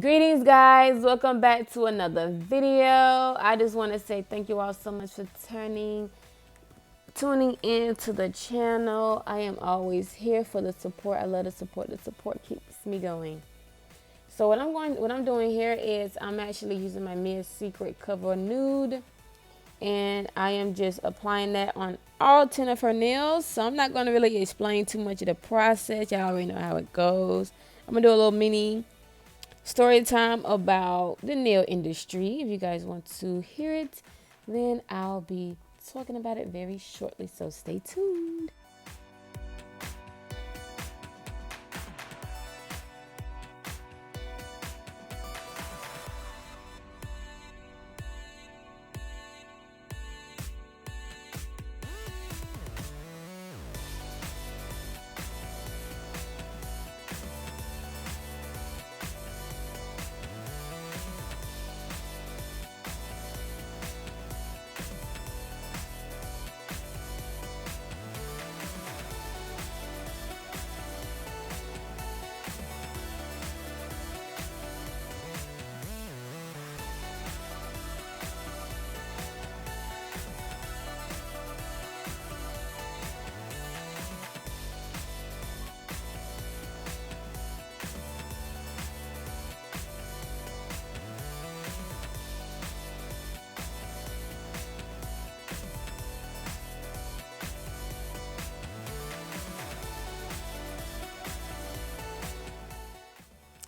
Greetings, guys. Welcome back to another video. I just want to say thank you all so much for tuning in to the channel. I am always here for the support. I love the support. The support keeps me going. So what I'm doing here is I'm actually using my Mia Secret Cover Nude, and I am just applying that on all 10 of her nails. So I'm not going to really explain too much of the process. Y'all already know how it goes. I'm going to do a little mini story time about the nail industry. If you guys want to hear it, then I'll be talking about it very shortly. So stay tuned.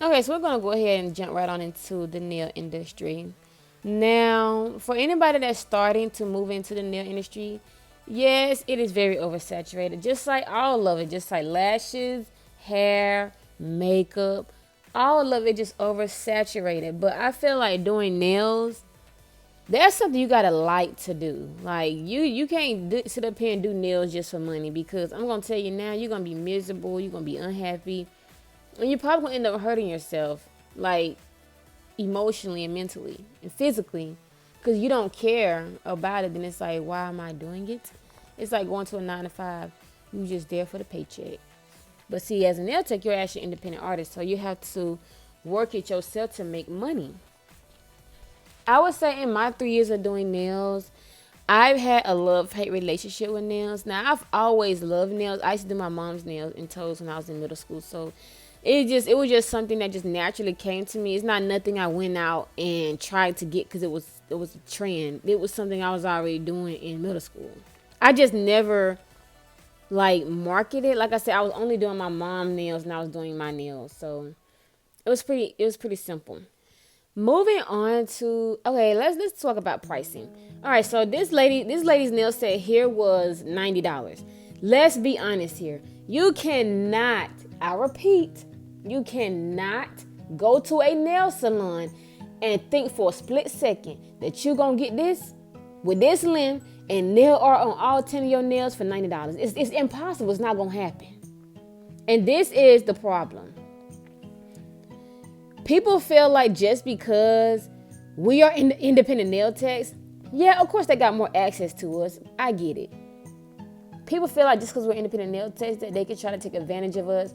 Okay, so we're going to go ahead and jump right on into the nail industry. Now, for anybody that's starting to move into the nail industry, yes, it is very oversaturated. Just like all of it, just like lashes, hair, makeup, all of it just oversaturated. But I feel like doing nails, that's something you gotta like to do. Like you can't sit up here and do nails just for money, because I'm gonna tell you now, you're gonna be miserable, you're gonna be unhappy, and you're probably gonna end up hurting yourself, like emotionally and mentally and physically, because you don't care about it. Then it's like, why am I doing it? It's like going to a 9 to 5. You just there for the paycheck. But see, as a nail tech, you're actually an independent artist, so you have to work it yourself to make money. I would say in my 3 years of doing nails, I've had a love-hate relationship with nails. Now, I've always loved nails. I used to do my mom's nails and toes when I was in middle school. So it was just something that just naturally came to me. It's not nothing I went out and tried to get because it was a trend. It was something I was already doing in middle school. I just never like marketed. Like I said, I was only doing my mom nails and I was doing my nails. So it was pretty simple. Moving on to, okay, let's talk about pricing. All right, so this lady's nail set here was $90. Let's be honest here. You cannot, I repeat, you cannot go to a nail salon and think for a split second that you're gonna get this with this length and nail art on all 10 of your nails for $90. It's impossible. It's not gonna happen. And this is the problem. People feel like just because we are independent nail techs, yeah, of course they got more access to us. I get it. People feel like just because we're independent nail techs that they can try to take advantage of us,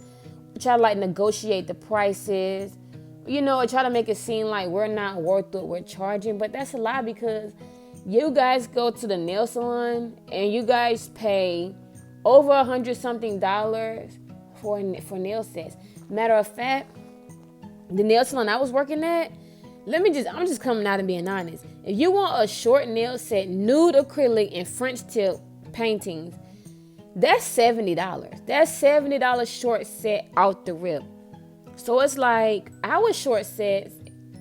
try to like negotiate the prices, or try to make it seem like we're not worth what we're charging. But that's a lie, because you guys go to the nail salon and you guys pay over $100 something for nail sets. Matter of fact, the nail salon I was working at, I'm just coming out and being honest. If you want a short nail set, nude acrylic and French tip paintings, that's $70. That's $70 short set out the rip. So it's like our short sets,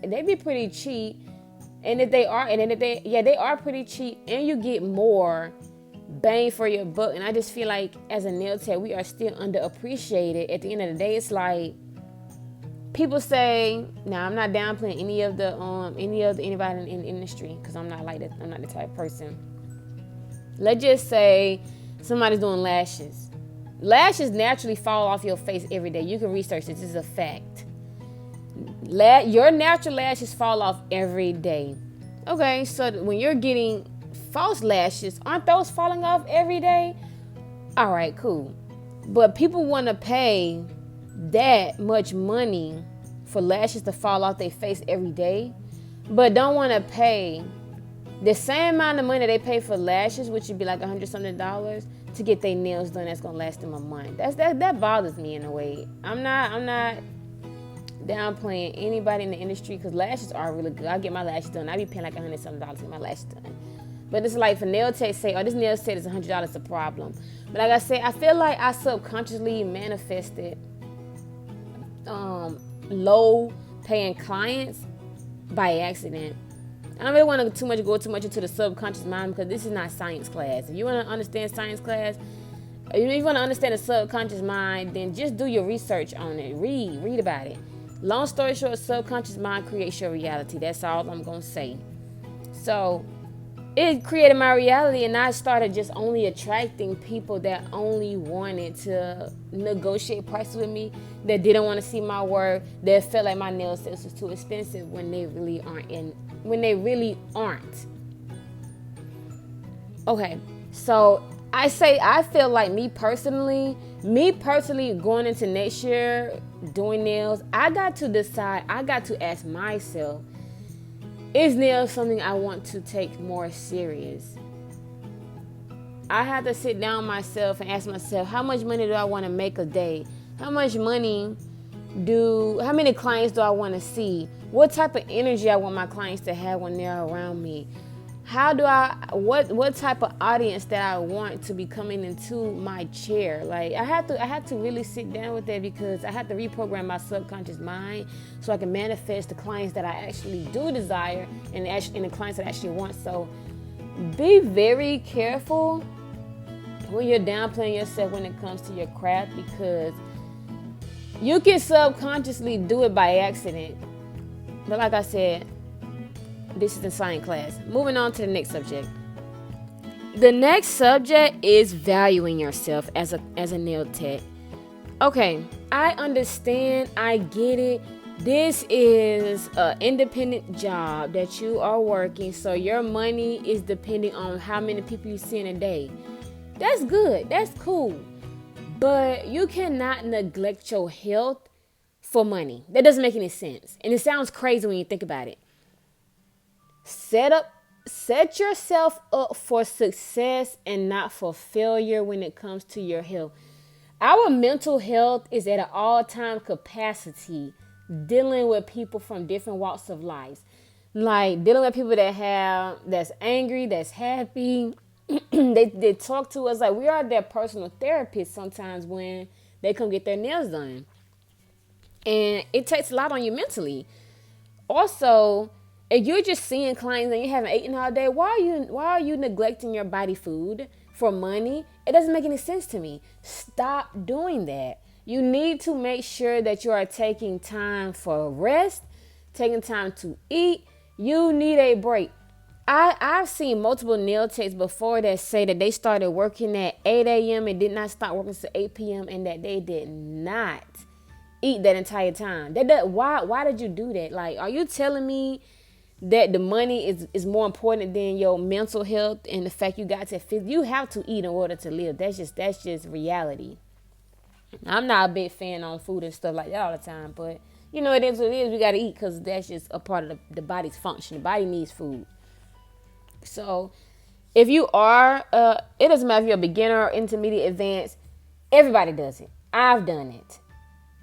they be pretty cheap. And if they are pretty cheap, and you get more bang for your buck. And I just feel like as a nail tech, we are still underappreciated. At the end of the day, it's like, people say, now I'm not downplaying anybody in the industry, because I'm not like that. I'm not the type of person. Let's just say somebody's doing lashes. Lashes naturally fall off your face every day. You can research this. This is a fact. Your natural lashes fall off every day. Okay, so when you're getting false lashes, aren't those falling off every day? All right, cool. But people want to pay that much money for lashes to fall off their face every day, but don't want to pay the same amount of money they pay for lashes, which would be like $100 something, to get their nails done. That's gonna last them a month. That bothers me in a way. I'm not downplaying anybody in the industry, because lashes are really good. I get my lashes done. I be paying like $100 something to get my lashes done. But it's like for nail tech say, oh, this nail set is $100, it's a problem. But like I said, I feel like I subconsciously manifested low paying clients by accident. I don't really want to go too much into the subconscious mind, because this is not science class. If you want to understand science class, if you want to understand the subconscious mind, then just do your research on it. Read about it. Long story short, subconscious mind creates your reality. That's all I'm going to say. So it created my reality, and I started just only attracting people that only wanted to negotiate prices with me, that didn't want to see my work, that felt like my nail sets was too expensive when they really aren't. Okay, so I feel like me personally going into next year doing nails, I got to ask myself, is nails something I want to take more serious? I had to sit down myself and ask myself, how much money do I want to make a day? How many clients do I want to see? What type of energy I want my clients to have when they're around me? What type of audience that I want to be coming into my chair? Like I had to really sit down with that, because I had to reprogram my subconscious mind so I can manifest the clients that I actually do desire and the clients that I actually want. So be very careful when you're downplaying yourself when it comes to your craft, because you can subconsciously do it by accident. But like I said, this is the science class. Moving on to the next subject. The next subject is valuing yourself as a nail tech. Okay, I understand. I get it. This is an independent job that you are working, so your money is depending on how many people you see in a day. That's good. That's cool. But you cannot neglect your health for money. That doesn't make any sense. And it sounds crazy when you think about it. Set yourself up for success and not for failure when it comes to your health. Our mental health is at an all-time capacity, dealing with people from different walks of life. Like dealing with people that's angry, that's happy. They talk to us like we are their personal therapist sometimes when they come get their nails done. And it takes a lot on you mentally. Also, if you're just seeing clients and you haven't eaten all day, why are you neglecting your body food for money? It doesn't make any sense to me. Stop doing that. You need to make sure that you are taking time for rest, taking time to eat. You need a break. I've seen multiple nail techs before that say that they started working at 8 a.m. and did not stop working until 8 p.m. and that they did not eat that entire time. Why did you do that? Like, are you telling me that the money is more important than your mental health and the fact you have to eat in order to live? That's just reality. I'm not a big fan on food and stuff like that all the time, but you know, it is what it is. We got to eat because that's just a part of the body's function. The body needs food. So if you are, it doesn't matter if you're a beginner or intermediate, advanced, everybody does it. I've done it.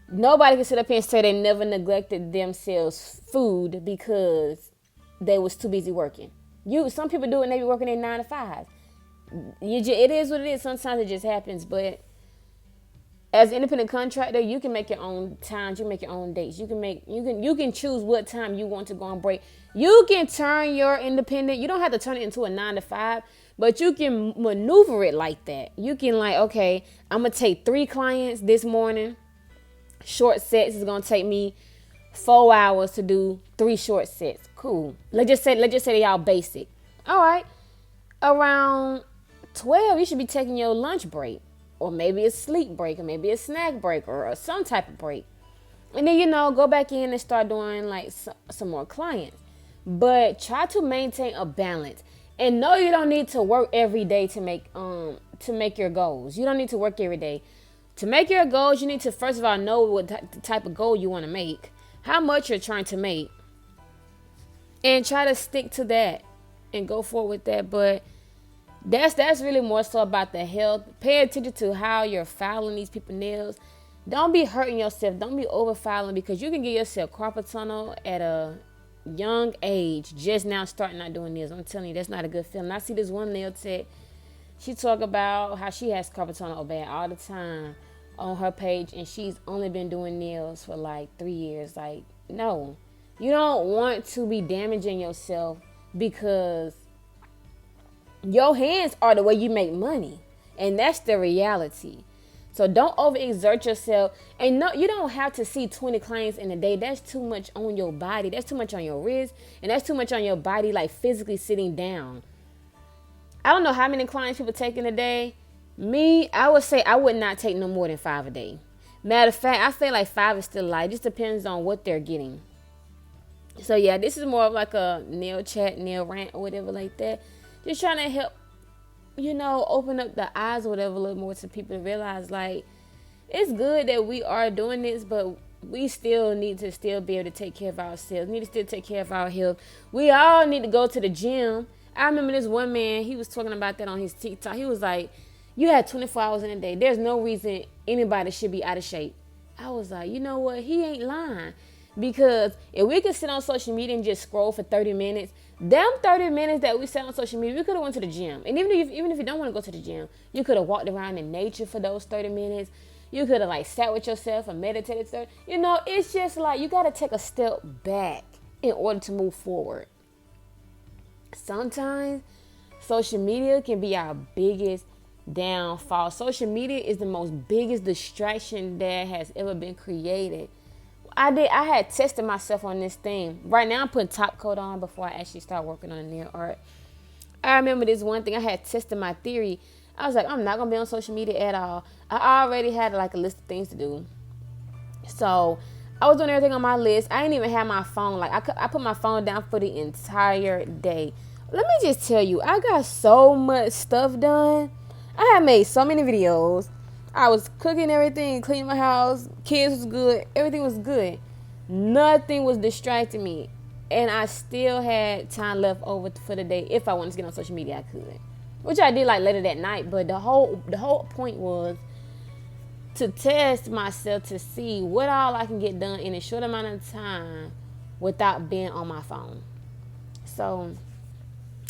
Nobody can sit up here and say they never neglected themselves food because they was too busy working. Some people do it and they be working at 9 to 5. It is what it is. Sometimes it just happens, but as an independent contractor, you can make your own times. You can make your own dates. You can choose what time you want to go on break. You can turn your independent. You don't have to turn it into a 9 to 5, but you can maneuver it like that. You can okay, I'm gonna take 3 clients this morning. Short sets is gonna take me 4 hours to do 3 short sets. Cool. Let's just say y'all basic. All right. Around 12, you should be taking your lunch break. Or maybe a sleep break, or maybe a snack break, or some type of break. And then, go back in and start doing some more clients. But try to maintain a balance. And no, you don't need to work every day to make your goals. You don't need to work every day. To make your goals, you need to, first of all, know what type of goal you want to make. how much you're trying to make, and try to stick to that and go forward with that. But that's really more so about the health. Pay attention to how you're filing these people's nails. Don't be hurting yourself. Don't be over filing, because you can get yourself carpal tunnel at a young age, just now starting out doing nails. I'm telling you, that's not a good feeling. I see this one nail tech. She talk about how she has carpal tunnel bad all the time on her page, and she's only been doing nails for like 3 years. Like, no, you don't want to be damaging yourself, because your hands are the way you make money, and that's the reality. So don't overexert yourself. And no, you don't have to see 20 clients in a day. That's too much on your body. That's too much on your wrist, and that's too much on your body, like physically sitting down. I don't know how many clients people take in a day. Me, I would say I would not take no more than 5 a day. Matter of fact, I feel like 5 is still light. It just depends on what they're getting. So yeah, this is more of like a nail chat, nail rant, or whatever like that. Just trying to help, open up the eyes or whatever a little more to people to realize, like, it's good that we are doing this, but we still need to still be able to take care of ourselves. We need to still take care of our health. We all need to go to the gym. I remember this one man, he was talking about that on his TikTok. He was like, you had 24 hours in a day. There's no reason anybody should be out of shape. I was like, you know what? He ain't lying. Because if we could sit on social media and just scroll for 30 minutes, them 30 minutes that we sat on social media, we could have went to the gym. And even if you don't want to go to the gym, you could have walked around in nature for those 30 minutes. You could have like sat with yourself and meditated. It's just like you got to take a step back in order to move forward. Sometimes social media can be our biggest downfall. Social media is the most biggest distraction that has ever been created. I had tested myself on this thing. Right now I'm putting top coat on before I actually start working on the nail art. I remember this one thing. I had tested my theory. I was like, I'm not going to be on social media at all. I already had like a list of things to do. So I was doing everything on my list. I didn't even have my phone. Like I put my phone down for the entire day. Let me just tell you, I got so much stuff done. I had made so many videos. I was cooking everything, cleaning my house. Kids was good. Everything was good. Nothing was distracting me. And I still had time left over for the day. If I wanted to get on social media, I could. Which I did like later that night. But the whole point was to test myself to see what all I can get done in a short amount of time without being on my phone. So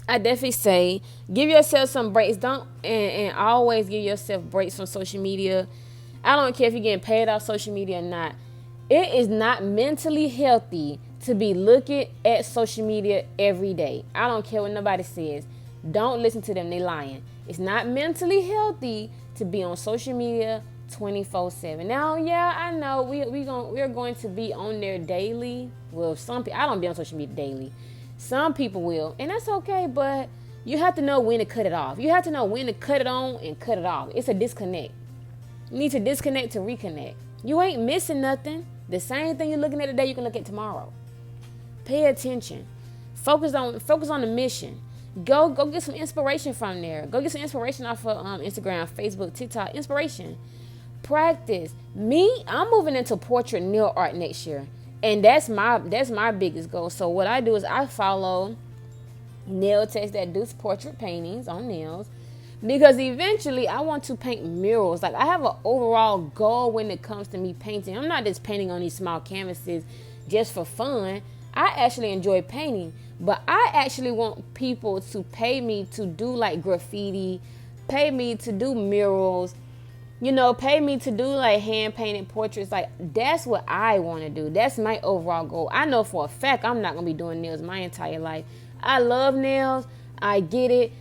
I definitely say give yourself some breaks. Don't and always give yourself breaks from social media. I don't care if you're getting paid off social media or not. It is not mentally healthy to be looking at social media every day. I don't care what nobody says. Don't listen to them. They lying. It's not mentally healthy to be on social media 24/7. Now, yeah, I know we're going to be on there daily. Well, some people, I don't be on social media daily. Some people will, and that's okay, but you have to know when to cut it off. You have to know when to cut it on and cut it off. It's a disconnect. You need to disconnect to reconnect. You ain't missing nothing. The same thing you're looking at today, you can look at tomorrow. Pay attention. Focus on the mission. Go get some inspiration from there. Go get some inspiration off of Instagram, Facebook, TikTok. Inspiration. Practice. Me, I'm moving into portrait nail art next year. And that's my biggest goal. So what I do is I follow nail techs that do portrait paintings on nails, because eventually I want to paint murals. Like I have an overall goal when it comes to me painting. I'm not just painting on these small canvases just for fun. I actually enjoy painting, but I actually want people to pay me to do like graffiti, pay me to do murals, pay me to do like hand painted portraits. Like that's what I want to do. That's my overall goal. I know for a fact I'm not going to be doing nails my entire life. I love nails. I get it.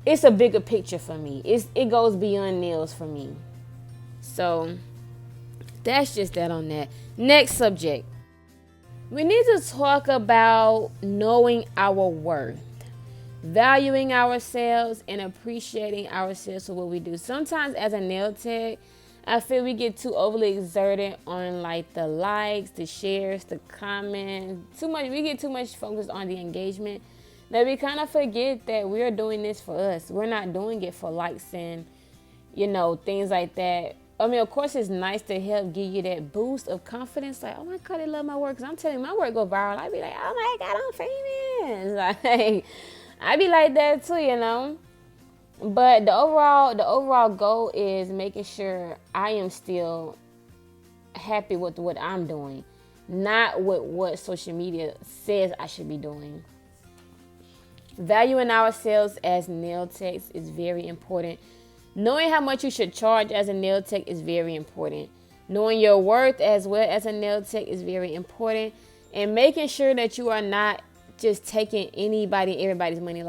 It's a bigger picture for me. It goes beyond nails for me. So that's just that on that. Next subject. We need to talk about knowing our worth, valuing ourselves, and appreciating ourselves for what we do. Sometimes as a nail tech, I feel we get too overly exerted on like the likes, the shares, the comments. We get too much focused on the engagement that we kind of forget that we're doing this for us. We're not doing it for likes and, things like that. I mean, of course, it's nice to help give you that boost of confidence. Like, oh my God, they love my work. Cause I'm telling you, my work go viral. I be like, oh my God, I'm famous. Like, I be like that too, you know. But the overall goal is making sure I am still happy with what I'm doing, not with what social media says I should be doing. Valuing ourselves as nail techs is very important. Knowing how much you should charge as a nail tech is very important. Knowing your worth as well as a nail tech is very important. And making sure that you are not just taking everybody's money.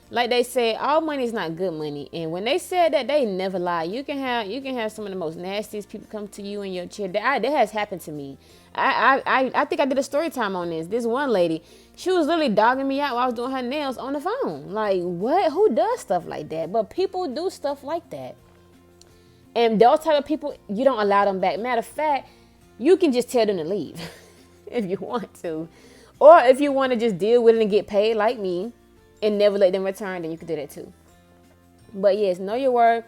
Like they say, all money is not good money. And when they said that, they never lie. You can have some of the most nastiest people come to you in your chair. That has happened to me. I think I did a story time on this. This one lady, she was literally dogging me out while I was doing her nails on the phone. Like, what? Who does stuff like that? But people do stuff like that. And those type of people, you don't allow them back. Matter of fact, you can just tell them to leave if you want to. Or if you want to just deal with it and get paid like me and never let them return, then you can do that too. But yes, know your worth.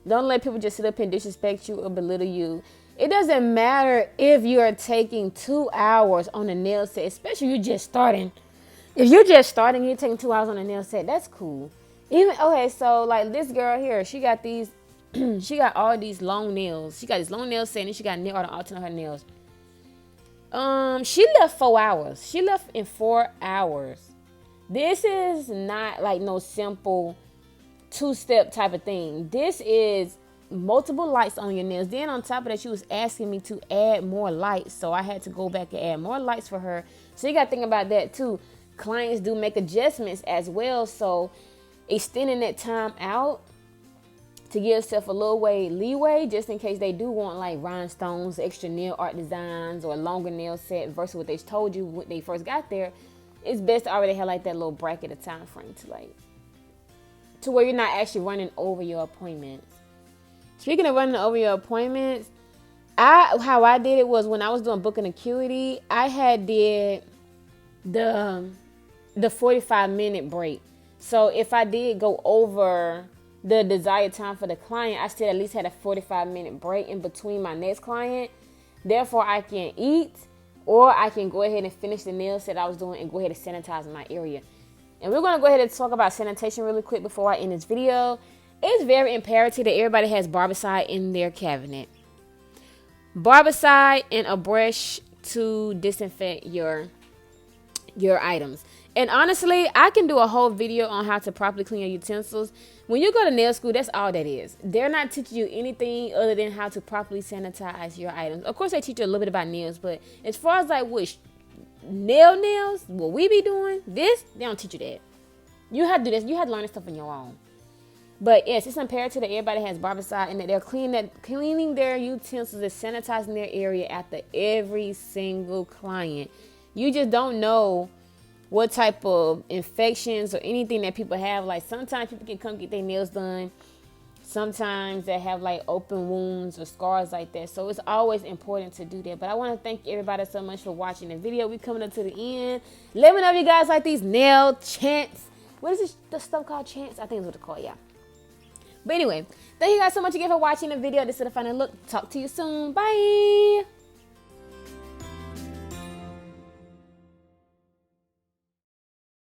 Don't let people just sit up and disrespect you or belittle you. It doesn't matter if you are taking 2 hours on a nail set, especially if you're just starting. If you're just starting, you're taking 2 hours on a nail set, that's cool. Okay, so like this girl here, she got these, she got all these long nails. She got this long nail set and she got nail art on alternate her nails. She left 4 hours. She left in 4 hours. This is not like no simple 2-step type of thing. This is multiple lights on your nails. Then on top of that, she was asking me to add more lights. So I had to go back and add more lights for her. So you got to think about that too. Clients do make adjustments as well. So extending that time out to give yourself a little leeway just in case they do want like rhinestones, extra nail art designs, or a longer nail set versus what they told you when they first got there. It's best to already have like that little bracket of time frame to where you're not actually running over your appointments. Speaking of running over your appointments, how I did it was when I was doing booking acuity, I had did the 45-minute break. So if I did go over the desired time for the client, I still at least had a 45-minute break in between my next client. Therefore, I can eat, or I can go ahead and finish the nail set I was doing and go ahead and sanitize my area. And we're going to go ahead and talk about sanitation really quick before I end this video. It's very imperative that everybody has barbicide in their cabinet. Barbicide and a brush to disinfect your items. And honestly, I can do a whole video on how to properly clean your utensils. When you go to nail school, that's all that is. They're not teaching you anything other than how to properly sanitize your items. Of course, they teach you a little bit about nails, but as far as like what nails, what we be doing, they don't teach you that. You have to do this. You have to learn this stuff on your own. But yes, it's imperative that everybody has barbicide and that they're cleaning their utensils and sanitizing their area after every single client. You just don't know what type of infections or anything that people have. Like sometimes people can come get their nails done. Sometimes they have like open wounds or scars like that. So it's always important to do that. But I want to thank everybody so much for watching the video. We're coming up to the end. Let me know if you guys like these nail chants. What is this stuff called? Chants? I think it's what it's called, yeah. But anyway, thank you guys so much again for watching the video. This is the final look. Talk to you soon. Bye.